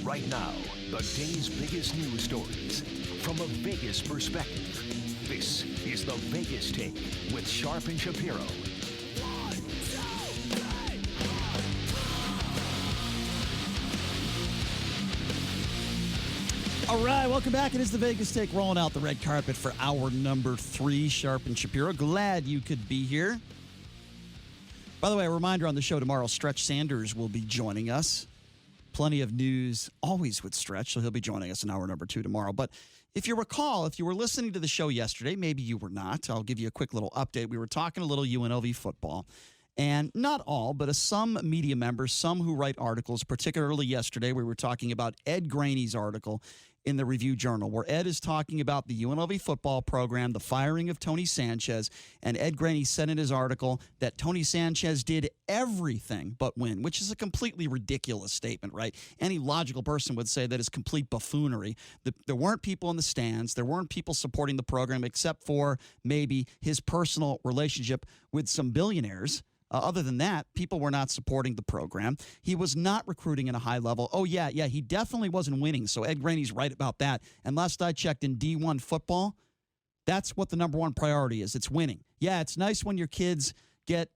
Right now, the day's biggest news stories from a Vegas perspective. This is the Vegas Take with Sharp and Shapiro. All right, welcome back. It is the Vegas Take, rolling out the red carpet for hour number 3. Sharp and Shapiro, glad you could be here. By the way, a reminder on the show tomorrow, Stretch Sanders will be joining us. Plenty of news always with Stretch, so he'll be joining us in hour number 2 tomorrow. But if you recall, if you were listening to the show yesterday, maybe you were not, I'll give you a quick little update. We were talking a little UNLV football. And not all, but some media members, some who write articles, particularly yesterday, we were talking about Ed Graney's article in the Review Journal, where Ed is talking about the UNLV football program, the firing of Tony Sanchez, and Ed Graney said in his article that Tony Sanchez did everything but win, which is a completely ridiculous statement, right? Any logical person would say that is complete buffoonery. There weren't people in the stands. There weren't people supporting the program except for maybe his personal relationship with some billionaires. Other than that, people were not supporting the program. He was not recruiting at a high level. Oh, yeah, he definitely wasn't winning. So Ed Graney's right about that. And last I checked in D1 football, that's what the number one priority is. It's winning. Yeah, it's nice when your kids get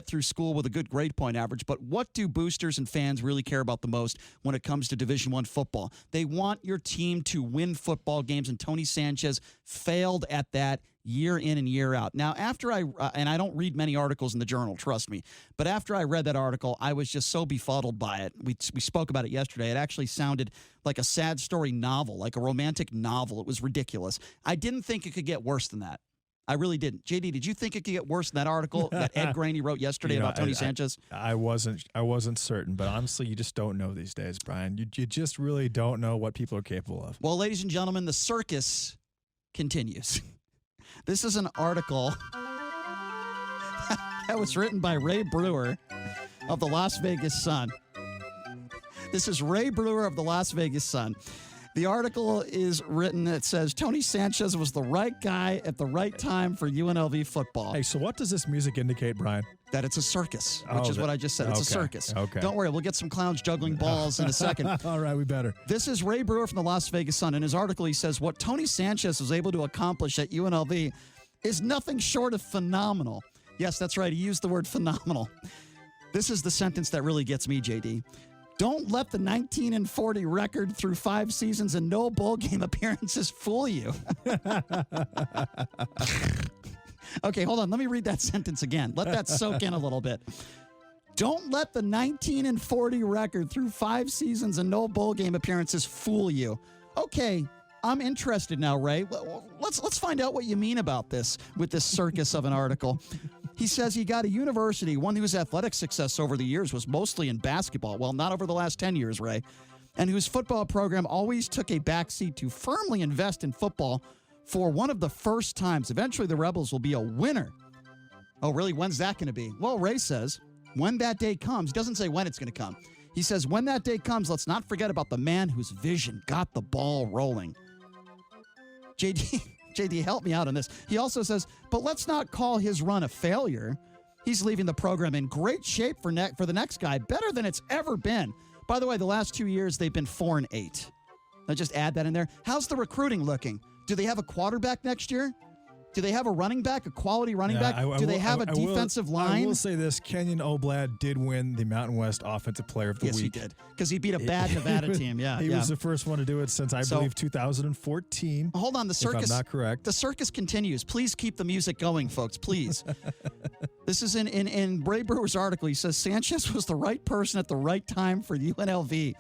through school with a good grade point average, but what do boosters and fans really care about the most when it comes to Division I football? They want your team to win football games, and Tony Sanchez failed at that year in and year out. Now, after and I don't read many articles in the Journal, trust me, but after I read that article, I was just so befuddled by it. We spoke about it yesterday. It actually sounded like a sad story novel, like a romantic novel. It was ridiculous. I didn't think it could get worse than that. I really didn't. JD, did you think it could get worse than that article that Ed Graney wrote yesterday about Tony Sanchez? I wasn't certain, but honestly, you just don't know these days, Brian. You just really don't know what people are capable of. Well, ladies and gentlemen, the circus continues. This is an article that was written by Ray Brewer of the Las Vegas Sun. This is Ray Brewer of the Las Vegas Sun. The article is written, it says, Tony Sanchez was the right guy at the right time for UNLV football. Hey, so what does this music indicate, Brian? That it's a circus, which is what I just said. It's a circus. Okay. Don't worry, we'll get some clowns juggling balls in a second. All right, we better. This is Ray Brewer from the Las Vegas Sun. In his article, he says, what Tony Sanchez was able to accomplish at UNLV is nothing short of phenomenal. Yes, that's right. He used the word phenomenal. This is the sentence that really gets me, JD. Don't let the 19-40 record through 5 seasons and no bowl game appearances fool you. Okay, hold on. Let me read that sentence again. Let that soak in a little bit. Don't let the 19-40 record through 5 seasons and no bowl game appearances fool you. Okay, I'm interested now, Ray. Let's find out what you mean about this with this circus of an article. He says he got a university, one whose athletic success over the years was mostly in basketball. Well, not over the last 10 years, Ray. And whose football program always took a backseat to firmly invest in football for one of the first times. Eventually, the Rebels will be a winner. Oh, really? When's that going to be? Well, Ray says when that day comes. He doesn't say when it's going to come. He says when that day comes, let's not forget about the man whose vision got the ball rolling. JD, help me out on this. He also says, but let's not call his run a failure. He's leaving the program in great shape for the next guy, better than it's ever been. By the way, the last 2 years, they've been 4-8. I'll just add that in there. How's the recruiting looking? Do they have a quarterback next year? Do they have a running back, a quality running back? Do they have a defensive line? I will say this. Kenyon Oblad did win the Mountain West Offensive Player of the Week. Yes, he did. Because he beat a bad Nevada team. Yeah, he was the first one to do it since, I believe, 2014. Hold on. The circus. If I'm not correct. The circus continues. Please keep the music going, folks. Please. This is in Ray Brewer's article. He says, Sanchez was the right person at the right time for UNLV.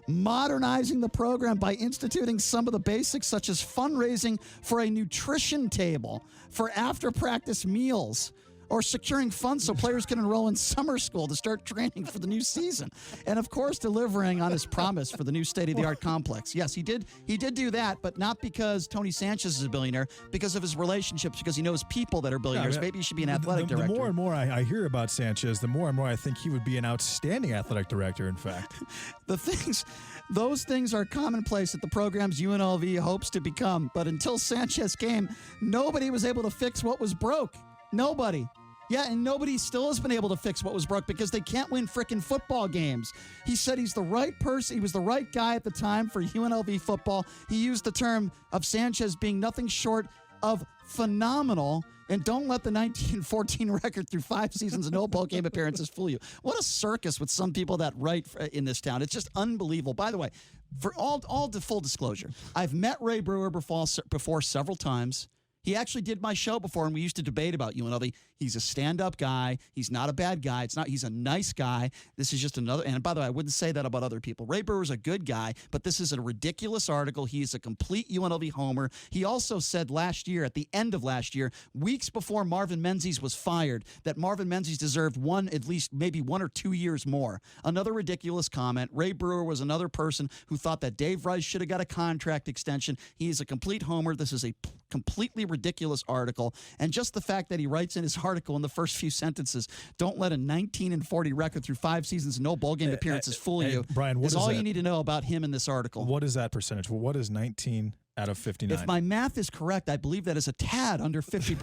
Modernizing the program by instituting some of the basics such as fundraising for a nutrition table, for after-practice meals, or securing funds so players can enroll in summer school to start training for the new season. And, of course, delivering on his promise for the new state-of-the-art complex. Yes, he did do that, but not because Tony Sanchez is a billionaire, because of his relationships, because he knows people that are billionaires. Maybe he should be an athletic director. The more and more I hear about Sanchez, the more and more I think he would be an outstanding athletic director, in fact. Those things are commonplace at the programs UNLV hopes to become. But until Sanchez came, nobody was able to fix what was broke. Nobody. Yeah, and nobody still has been able to fix what was broke because they can't win frickin' football games. He said he's the right person. He was the right guy at the time for UNLV football. He used the term of Sanchez being nothing short of phenomenal. And don't let the 19-14 record through 5 seasons and no bowl game appearances fool you. What a circus with some people that write in this town. It's just unbelievable. By the way, for all the full disclosure, I've met Ray Brewer before several times. He actually did my show before, and we used to debate about UNLV. He's a stand-up guy. He's not a bad guy. He's a nice guy. This is just another. And by the way, I wouldn't say that about other people. Ray Brewer's a good guy, but this is a ridiculous article. He is a complete UNLV homer. He also said last year, at the end of last year, weeks before Marvin Menzies was fired, that Marvin Menzies deserved at least maybe 1 or 2 years more. Another ridiculous comment. Ray Brewer was another person who thought that Dave Rice should have got a contract extension. He is a complete homer. This is a completely ridiculous article. And just the fact that he writes in his article in the first few sentences, don't let a 19-40 record through 5 seasons and no bowl game appearances fool you. Brian, what is is all that? You need to know about him in this article. What is that percentage? Well, what is 19 out of 59? If my math is correct, I believe that is a tad under 50.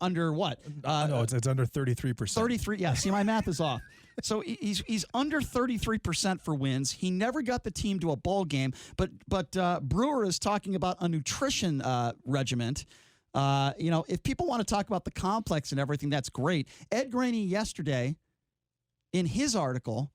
Under what? No, it's under 33%. 33. Yeah. See, my math is off. So he's under 33% for wins. He never got the team to a bowl game. But Brewer is talking about a nutrition regiment. If people want to talk about the complex and everything, that's great. Ed Graney yesterday, in his article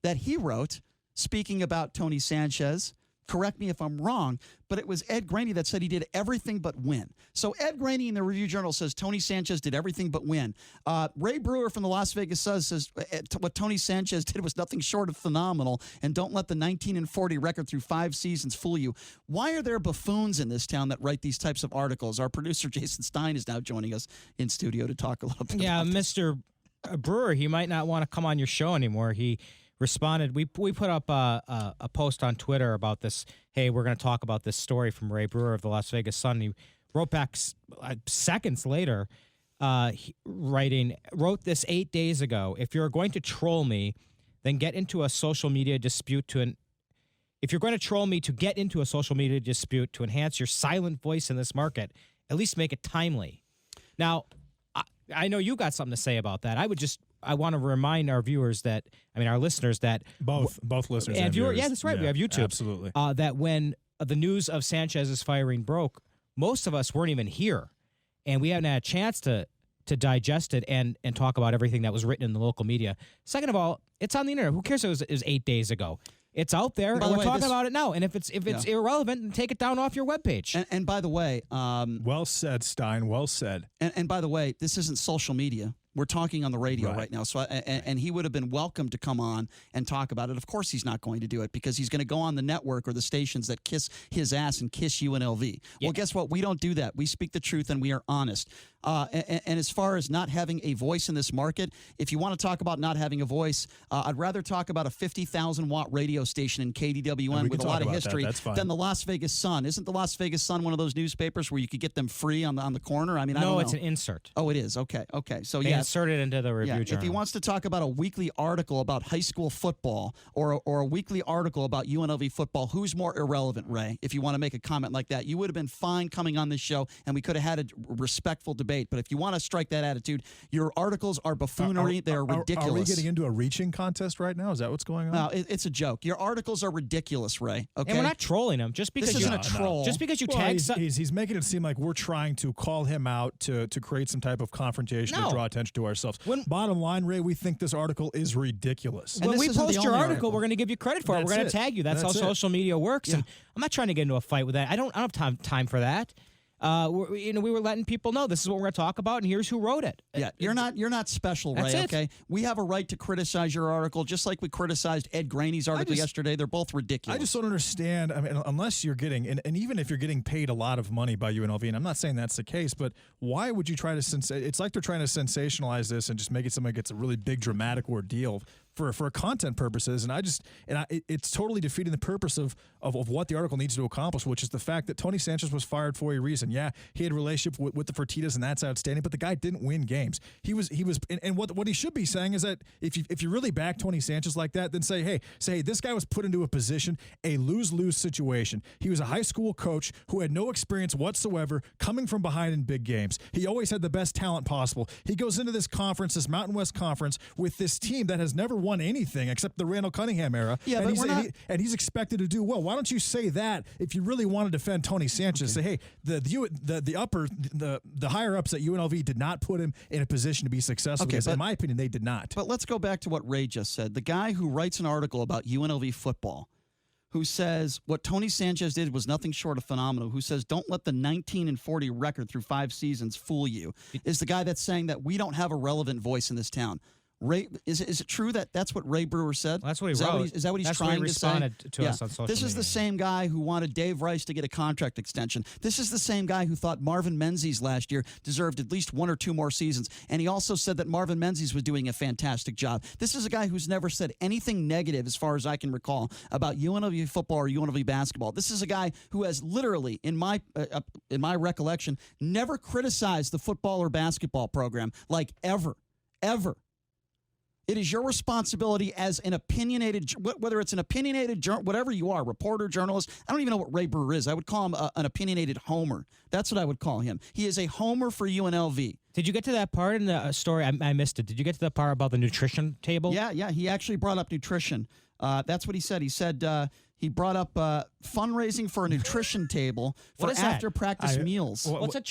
that he wrote, speaking about Tony Sanchez, correct me if I'm wrong, but it was Ed Graney that said he did everything but win. So Ed Graney in the Review Journal says Tony Sanchez did everything but win. Ray Brewer from the Las Vegas Sun says what Tony Sanchez did was nothing short of phenomenal, and don't let the 19-40 record through 5 seasons fool you. Why are there buffoons in this town that write these types of articles? Our producer Jason Stein is now joining us in studio to talk a little bit about this. Mr. Brewer, he might not want to come on your show anymore. He responded. We put up a post on Twitter about this. Hey, we're going to talk about this story from Ray Brewer of the Las Vegas Sun. He wrote back seconds later, wrote this 8 days ago. If you're going to troll me, then get into a social media dispute If you're going to troll me to get into a social media dispute to enhance your silent voice in this market, at least make it timely. Now, I know you got something to say about that. I want to remind our viewers our listeners that both listeners and viewers. viewers. Yeah, that's right. Yeah, we have YouTube. Absolutely. That when the news of Sanchez's firing broke, most of us weren't even here, and we haven't had a chance to digest it and talk about everything that was written in the local media. Second of all, it's on the internet. Who cares? It was 8 days ago. It's out there, and we're talking about it now. And if it's irrelevant, then take it down off your webpage. And by the way, well said, Stein. Well said. And by the way, this isn't social media. We're talking on the radio right now. So, and he would have been welcome to come on and talk about it. Of course, he's not going to do it because he's going to go on the network or the stations that kiss his ass and kiss UNLV. Yeah. Well, guess what? We don't do that. We speak the truth and we are honest. And as far as not having a voice in this market, if you want to talk about not having a voice, I'd rather talk about a 50,000-watt radio station in KDWN with a lot of history than the Las Vegas Sun. Isn't the Las Vegas Sun one of those newspapers where you could get them free on the corner? I mean, I don't know. No, it's an insert. Oh, it is. Okay. So they insert it into the Review Journal. If he wants to talk about a weekly article about high school football or a weekly article about UNLV football, who's more irrelevant, Ray? If you want to make a comment like that, you would have been fine coming on this show, and we could have had a respectful debate. But if you want to strike that attitude, your articles are buffoonery. They're ridiculous. Are we getting into a reaching contest right now? Is that what's going on? No, it's a joke. Your articles are ridiculous, Ray. Okay, and we're not trolling him just because this isn't a troll. Just because you tag. He's making it seem like we're trying to call him out to create some type of confrontation to draw attention to ourselves. Bottom line, Ray, we think this article is ridiculous. When we post your artiple, we're going to give you credit for it. We're going to tag you. That's how social media works. Yeah. And I'm not trying to get into a fight with that. I don't have time for that. We were letting people know this is what we're going to talk about, and here's who wrote it. Yeah, you're not special, Ray. Okay, we have a right to criticize your article, just like we criticized Ed Graney's article yesterday. They're both ridiculous. I just don't understand. I mean, unless you're getting, and even if you're getting paid a lot of money by UNLV, and I'm not saying that's the case, but why would you try to it's like they're trying to sensationalize this and just make it something that gets a really big dramatic ordeal for content purposes. And it's totally defeating the purpose of what the article needs to accomplish, which is the fact that Tony Sanchez was fired for a reason. Yeah, he had a relationship with the Fertittas, and that's outstanding, but the guy didn't win games. He was and what he should be saying is that if you really back Tony Sanchez like that, then say, hey, this guy was put into a position, a lose-lose situation. He was a high school coach who had no experience whatsoever coming from behind in big games. He always had the best talent possible. He goes into this conference, this Mountain West Conference, with this team that has never won anything except the Randall Cunningham era. Yeah, and he's expected to do well. Why don't you say that if you really want to defend Tony Sanchez? Okay. Say, hey, the higher ups at UNLV did not put him in a position to be successful. Okay, because in my opinion, they did not. But let's go back to what Ray just said. The guy who writes an article about UNLV football, who says what Tony Sanchez did was nothing short of phenomenal, who says don't let the 19-40 record through 5 seasons fool you, is the guy that's saying that we don't have a relevant voice in this town. Ray, is it true that that's what Ray Brewer said? Well, that's what he wrote. Is that what he's that's trying what he to say? responded to us on social This is media. the same guy who wanted Dave Rice to get a contract extension. This is the same guy who thought Marvin Menzies last year deserved at least 1 or 2 more seasons. And he also said that Marvin Menzies was doing a fantastic job. This is a guy who's never said anything negative, as far as I can recall, about UNLV football or UNLV basketball. This is a guy who has literally, in my recollection, never criticized the football or basketball program, like ever. It is your responsibility as an opinionated, whether it's an opinionated, whatever you are, reporter, journalist. I don't even know what Ray Brewer is. I would call him an opinionated homer. That's what I would call him. He is a homer for UNLV. Did you get to that part in the story? I missed it. Did you get to the part about the nutrition table? Yeah. He actually brought up nutrition. That's what he said. He said he brought up fundraising for a nutrition table for after-practice meals. What's a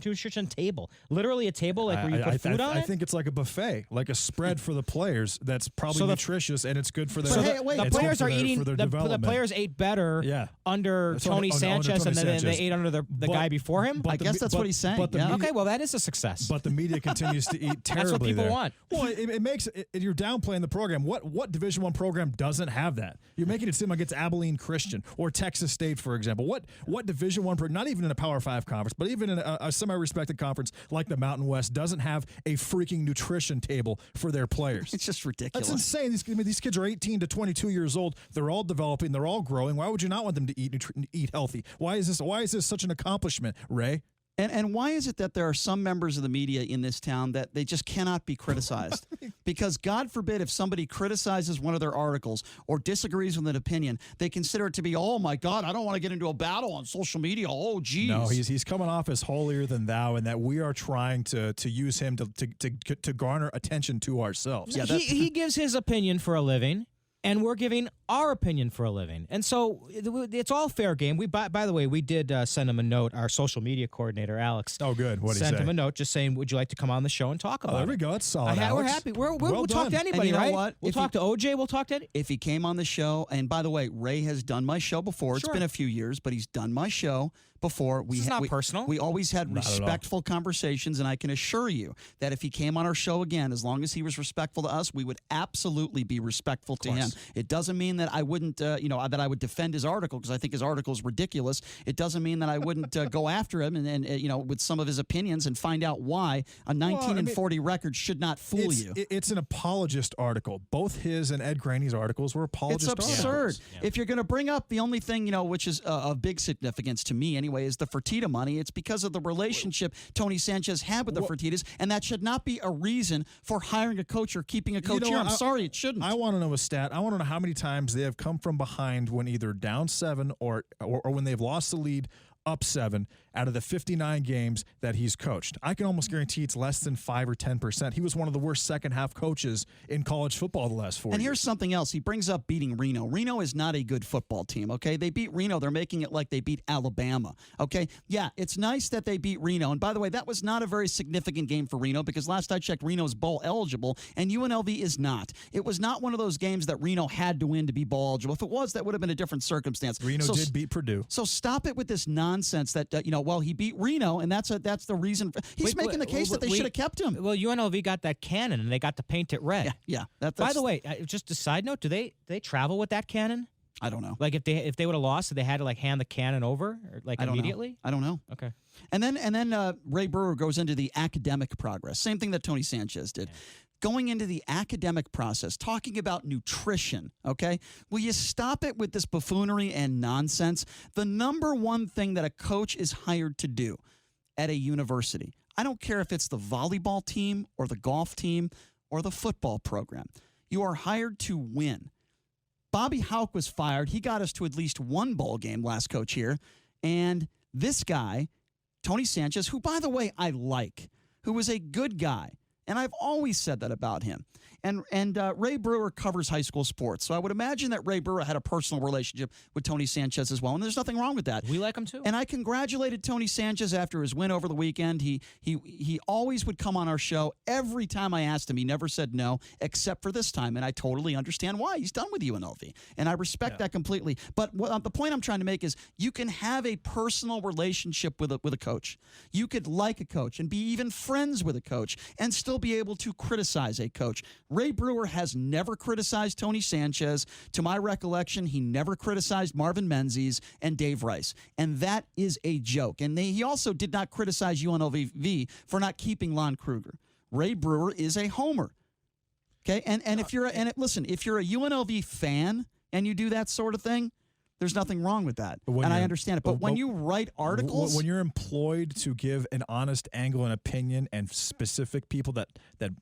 nutrition table? Literally a table like where you put food on it? I think it's like a buffet, like a spread for the players that's probably nutritious and it's good for their the players are eating. The players ate better under Tony Sanchez, and then they ate under the guy before him. I guess that's what he's saying. Okay, well that is a success. But the media continues to eat terribly. That's what people want. Well, it makes you're downplaying the program. What Division I program doesn't have that? You're making it seem like it's Abilene Christian or Texas State, for example. What Division I program, not even in a Power 5 conference, but even in a semi-respected conference like the Mountain West, doesn't have a freaking nutrition table for their players? It's just ridiculous. That's insane. These kids are 18 to 22 years old. They're all developing. They're all growing. Why would you not want them to eat healthy? Why is this such an accomplishment, Ray? And why is it that there are some members of the media in this town that they just cannot be criticized? Because God forbid if somebody criticizes one of their articles or disagrees with an opinion, they consider it to be, oh my God, I don't want to get into a battle on social media. Oh, geez. No, he's coming off as holier than thou, and that we are trying to use him to garner attention to ourselves. Yeah, he gives his opinion for a living. And we're giving our opinion for a living. And so it's all fair game. By the way, we did send him a note. Our social media coordinator, Alex. Oh, good. What did he say? Sent him a note just saying, would you like to come on the show and talk about it? There we go. It's solid, Alex. We're happy. We'll talk to anybody, and you know right? What? We'll talk to OJ. We'll talk to if he came on the show. And by the way, Ray has done my show before. Sure. It's been a few years, but he's done my show before. It's not personal. We always had respectful conversations, and I can assure you that if he came on our show again, as long as he was respectful to us, we would absolutely be respectful to him. It doesn't mean that I wouldn't, that I would defend his article because I think his article is ridiculous. It doesn't mean that I wouldn't go after him and with some of his opinions and find out why a 19-40 record should not fool you. It's an apologist article. Both his and Ed Graney's articles were apologist articles. It's absurd. Yeah. If you're going to bring up the only thing, which is of big significance to me anyway, is the Fertitta money. It's because of the relationship Tony Sanchez had with the Fertittas, and that should not be a reason for hiring a coach or keeping a coach here. I'm sorry, it shouldn't. I want to know a stat. I want to know how many times they have come from behind when either down 7 or when they've lost the lead up 7 out of the 59 games that he's coached. I can almost guarantee it's less than 5 or 10%. He was one of the worst second half coaches in college football the last 4 years. And here's something else. He brings up beating Reno. Reno is not a good football team, okay? They beat Reno. They're making it like they beat Alabama, okay? Yeah, it's nice that they beat Reno. And by the way, that was not a very significant game for Reno because last I checked, Reno's bowl eligible, and UNLV is not. It was not one of those games that Reno had to win to be bowl eligible. If it was, that would have been a different circumstance. Reno did beat Purdue. So stop it with this nonsense that, he beat Reno, and that's the reason. He's making the case that they should have kept him. Well, UNLV got that cannon, and they got to paint it red. Yeah. By the way, just a side note, do they travel with that cannon? I don't know. Like if they would have lost, they had to hand the cannon over immediately? I don't know. Okay. And then Ray Brewer goes into the academic progress. Same thing that Tony Sanchez did. going into the academic process, talking about nutrition, okay? Will you stop it with this buffoonery and nonsense? The number one thing that a coach is hired to do at a university, I don't care if it's the volleyball team or the golf team or the football program, you are hired to win. Bobby Houck was fired. He got us to at least one bowl game, last coach here. And this guy, Tony Sanchez, who, by the way, I like, who was a good guy, and I've always said that about him. And Ray Brewer covers high school sports, so I would imagine that Ray Brewer had a personal relationship with Tony Sanchez as well, and there's nothing wrong with that. We like him too. And I congratulated Tony Sanchez after his win over the weekend. He always would come on our show. Every time I asked him, he never said no, except for this time, and I totally understand why. He's done with UNLV, and I respect that completely. But the point I'm trying to make is you can have a personal relationship with a coach. You could like a coach and be even friends with a coach and still be able to criticize a coach. Ray Brewer has never criticized Tony Sanchez. To my recollection, he never criticized Marvin Menzies and Dave Rice. And that is a joke. And he also did not criticize UNLV for not keeping Lon Kruger. Ray Brewer is a homer. Okay? And if you're listen, if you're a UNLV fan and you do that sort of thing, there's nothing wrong with that, and I understand it. But when you write articles, when you're employed to give an honest angle and opinion, and specific people that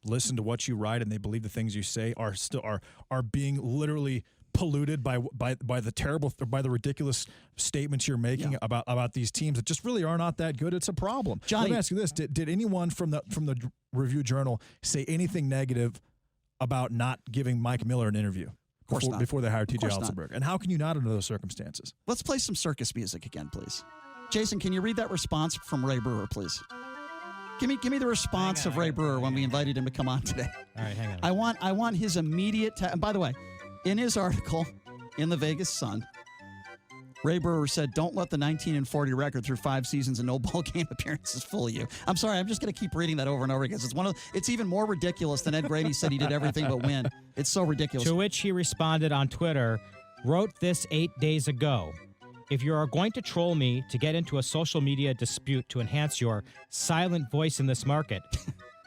listen to what you write and they believe the things you say are being literally polluted by the ridiculous statements you're making about these teams that just really are not that good, it's a problem. Johnny, let me ask you this: Did anyone from the Review Journal say anything negative about not giving Mike Miller an interview? Before they hired T.J. Altenberg. And how can you not under those circumstances? Let's play some circus music again, please. Jason, can you read that response from Ray Brewer, please? Give me the response of Ray Brewer when we invited him to come on today. All right, hang on. I want his immediate and by the way, in his article in the Vegas Sun, Ray Brewer said, "Don't let the 19-40 record through 5 seasons and no bowl game appearances fool you." I'm sorry, I'm just going to keep reading that over and over again. It's even more ridiculous than Ed Grady said he did everything but win. It's so ridiculous. To which he responded on Twitter, "Wrote this 8 days ago. If you are going to troll me to get into a social media dispute to enhance your silent voice in this market,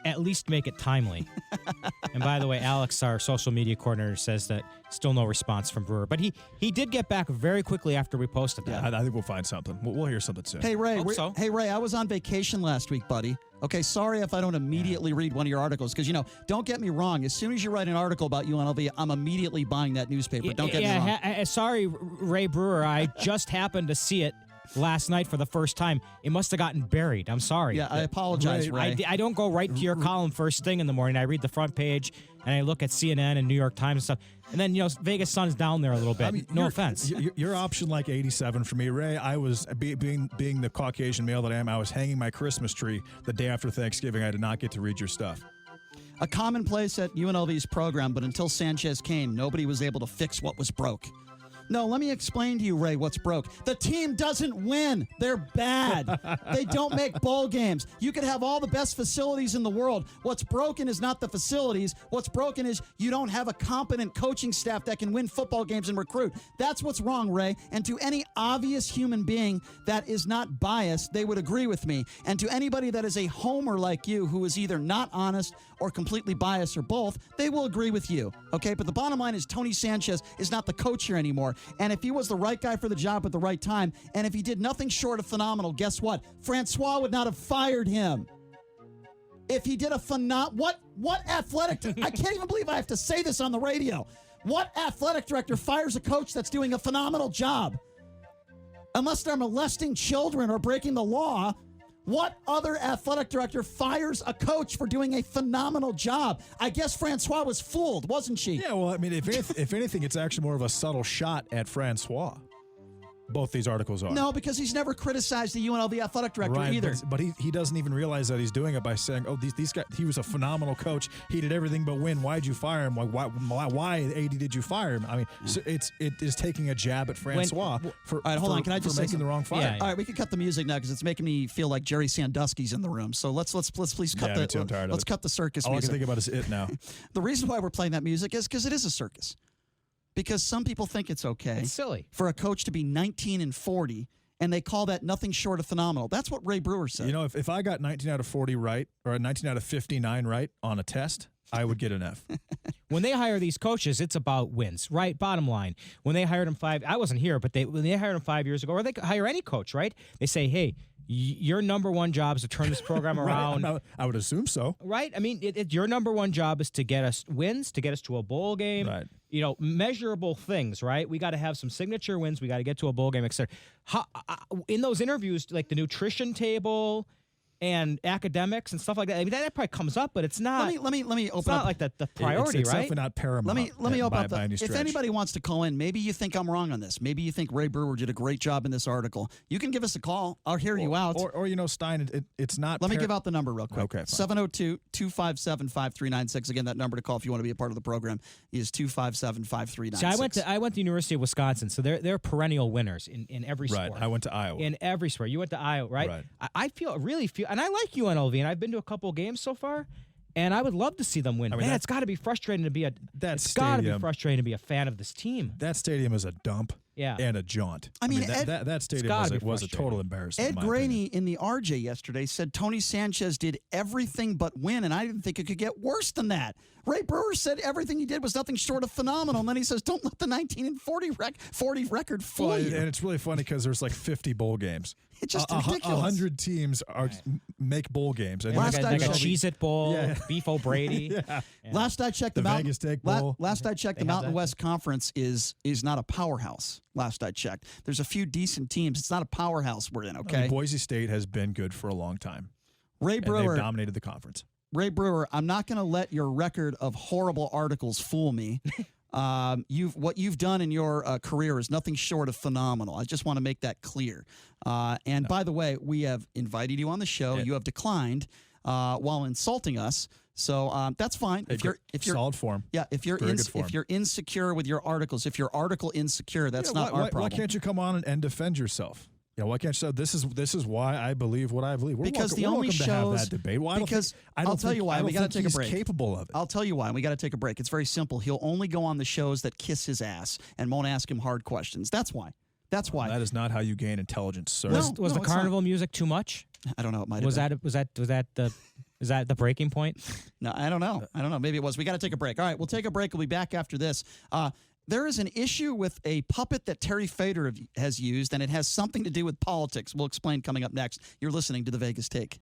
at least make it timely." And by the way, Alex, our social media coordinator, says that still no response from Brewer. But he did get back very quickly after we posted that. Yeah, I think we'll find something. We'll hear something soon. Hey, Ray. So. Hey, Ray, I was on vacation last week, buddy. Okay, sorry if I don't immediately read one of your articles, because, don't get me wrong. As soon as you write an article about UNLV, I'm immediately buying that newspaper. Don't get me wrong. Sorry, Ray Brewer. I just happened to see it last night for the first time. It must have gotten buried. I'm sorry. Yeah, I apologize, Ray. I don't go right to your column first thing in the morning. I read the front page, and I look at CNN and New York Times and stuff. And then, Vegas Sun's down there a little bit. I mean, no offense. You're option like 87 for me, Ray. I was, being the Caucasian male that I am, I was hanging my Christmas tree the day after Thanksgiving. I did not get to read your stuff. A commonplace at UNLV's program, but until Sanchez came, nobody was able to fix what was broke. No, let me explain to you, Ray, what's broke. The team doesn't win. They're bad. They don't make bowl games. You could have all the best facilities in the world. What's broken is not the facilities. What's broken is you don't have a competent coaching staff that can win football games and recruit. That's what's wrong, Ray. And to any obvious human being that is not biased, they would agree with me. And to anybody that is a homer like you who is either not honest or completely biased or both, they will agree with you. Okay? But the bottom line is Tony Sanchez is not the coach here anymore. And if he was the right guy for the job at the right time, and if he did nothing short of phenomenal, guess what? Francois would not have fired him. If he did a what athletic, I can't even believe I have to say this on the radio. What athletic director fires a coach that's doing a phenomenal job? Unless they're molesting children or breaking the law, what other athletic director fires a coach for doing a phenomenal job? I guess Francois was fooled, wasn't she? Yeah, well, I mean, if anything, it's actually more of a subtle shot at Francois. Both these articles are. No, because he's never criticized the UNLV athletic director either. But he doesn't even realize that he's doing it by saying, "Oh, these guys. He was a phenomenal coach. He did everything but win. Why'd you fire him? Why AD did you fire him?" I mean, so it is taking a jab at Francois for all right, hold on. Can I just for making the wrong fire? Yeah. All right, we can cut the music now because it's making me feel like Jerry Sandusky's in the room. So let's please cut me too, I'm tired of let's it. cut the circus All music. I can think about is it now. The reason why we're playing that music is because it is a circus. Because some people think it's okay. It's silly. For a coach to be 19-40 and they call that nothing short of phenomenal. That's what Ray Brewer said. You know, if I got 19 out of 40 right or 19 out of 59 right on a test, I would get an F. When they hire these coaches, it's about wins, right? Bottom line. When they hired him I wasn't here, but when they hired him 5 years ago, or they hire any coach, right? They say, hey, your number one job is to turn this program around. Right. I would assume so. Right? I mean, your number one job is to get us wins, to get us to a bowl game. Right. You know, measurable things, right? We got to have some signature wins. We got to get to a bowl game, et cetera. In those interviews, like the nutrition table and academics and stuff like that, I mean, that probably comes up, but it's not. Let me open it's not up. like the priority, it's right? definitely not paramount. Let me open up. By any If stretch. anybody wants to call in, maybe you think I'm wrong on this. Maybe you think Ray Brewer did a great job in this article. You can give us a call. I'll hear you out. Or you know, Stein, it's not. Let me give out the number real quick. Okay, 702-257-5396. Again, that number to call if you want to be a part of the program is 257-5396. See, I went to the University of Wisconsin, so they're perennial winners in every sport. Right. I went to Iowa. In every sport. You went to Iowa, right? Right. I really feel, and I like UNLV, and I've been to a couple games so far, and I would love to see them win. I mean, it's got to be frustrating to be that it's got to be stadium- frustrating to be a fan of this team. That stadium is a dump. Yeah. And a jaunt. I mean, that stadium gotta be was a total frustrating. embarrassment. Ed in my Graney opinion. in the RJ yesterday said Tony Sanchez did everything but win, and I didn't think it could get worse than that. Ray Brewer said everything he did was nothing short of phenomenal, and then he says, don't let the 19-40 40 record fool Well, you. and it's really funny because there's like 50 bowl games. It's just ridiculous. 100 teams make bowl games. And Last Like I a checked- Cheez-It Bowl, Yeah. Beef O'Brady. yeah. Last I checked, the The Mountain, Vegas Steak Bowl. Last I checked, the They have Mountain that? West Conference is not a powerhouse. Last I checked, there's a few decent teams. It's not a powerhouse we're in. I Okay, mean, Boise State has been good for a long time. Ray And Brewer. they've dominated the conference. Ray Brewer, I'm not going to let your record of horrible articles fool me. What you've done in your career is nothing short of phenomenal. I just want to make that clear. And by the way, we have invited you on the show. Yeah. You have declined while insulting us. So that's fine. If you're solid form. yeah, if you're Very good form. if you're insecure with your articles, if you're article insecure, that's Yeah, not why, our problem. Why can't you come on and defend yourself? Yeah, why can't you say this is why I believe what I believe? We're Because welcome, the we're only welcome to have shows- that debate. Well, I don't because think- I don't I'll tell think- you why, I don't we gotta think take a he's break. capable of it. I'll tell you why. We got to take a break. It's very simple. He'll only go on the shows that kiss his ass and won't ask him hard questions. That's why. That's why. That is not how you gain intelligence, sir. No. Was the it's not. carnival music too much? I don't know. It might have Was been. is that the breaking point? No, I don't know. Maybe it was. We got to take a break. All right, we'll take a break. We'll be back after this. There is an issue with a puppet that Terry Fader has used, and it has something to do with politics. We'll explain coming up next. You're listening to The Vegas Take.